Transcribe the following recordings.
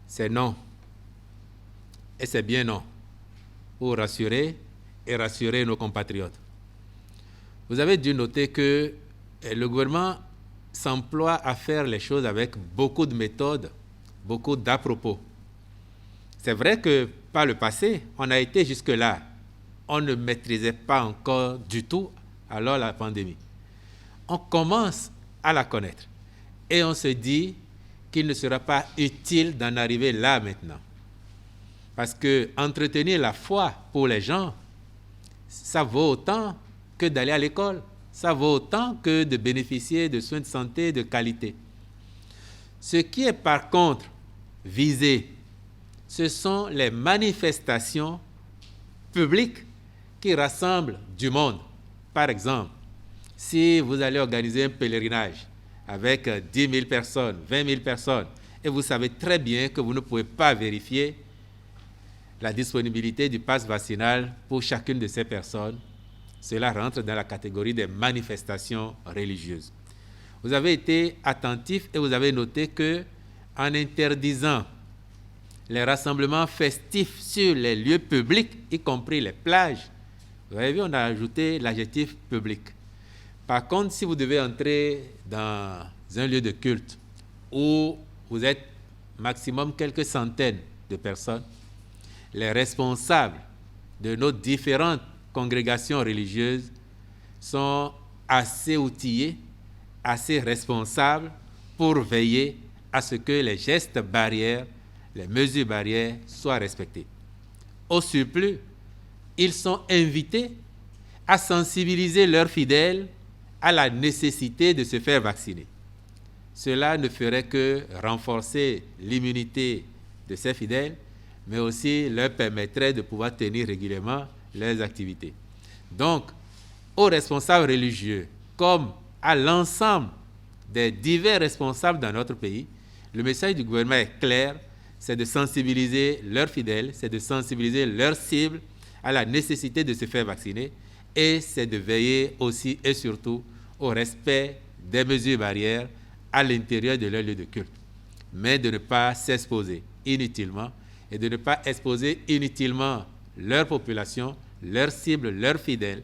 c'est non. Et c'est bien non. Pour rassurer et rassurer nos compatriotes. Vous avez dû noter que le gouvernement s'emploie à faire les choses avec beaucoup de méthodes, beaucoup d'à-propos. C'est vrai que par le passé, on a été jusque-là. On ne maîtrisait pas encore du tout alors la pandémie. On commence à la connaître. Et on se dit qu'il ne sera pas utile d'en arriver là maintenant. Parce que entretenir la foi pour les gens, ça vaut autant que d'aller à l'école. Ça vaut autant que de bénéficier de soins de santé de qualité. Ce qui est par contre visé, ce sont les manifestations publiques qui rassemblent du monde. Par exemple, si vous allez organiser un pèlerinage avec 10 000 personnes, 20 000 personnes, et vous savez très bien que vous ne pouvez pas vérifier la disponibilité du pass vaccinal pour chacune de ces personnes, cela rentre dans la catégorie des manifestations religieuses. Vous avez été attentif et vous avez noté que, en interdisant les rassemblements festifs sur les lieux publics, y compris les plages, vous avez vu, on a ajouté l'adjectif public. Par contre, si vous devez entrer dans un lieu de culte où vous êtes maximum quelques centaines de personnes, les responsables de nos différentes congrégations religieuses sont assez outillés, assez responsables pour veiller à ce que les gestes barrières, les mesures barrières soient respectées. Au surplus, ils sont invités à sensibiliser leurs fidèles à la nécessité de se faire vacciner. Cela ne ferait que renforcer l'immunité de ces fidèles, mais aussi leur permettrait de pouvoir tenir régulièrement leurs activités. Donc, aux responsables religieux, comme à l'ensemble des divers responsables dans notre pays, le message du gouvernement est clair, c'est de sensibiliser leurs fidèles, c'est de sensibiliser leurs cibles à la nécessité de se faire vacciner, et c'est de veiller aussi et surtout au respect des mesures barrières à l'intérieur de leur lieu de culte, mais de ne pas s'exposer inutilement et de ne pas exposer inutilement leur population, leurs cibles, leurs fidèles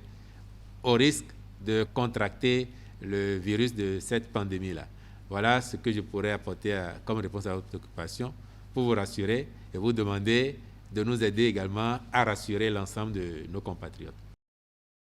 au risque de contracter le virus de cette pandémie-là. Voilà ce que je pourrais apporter comme réponse à votre préoccupation pour vous rassurer et vous demander de nous aider également à rassurer l'ensemble de nos compatriotes.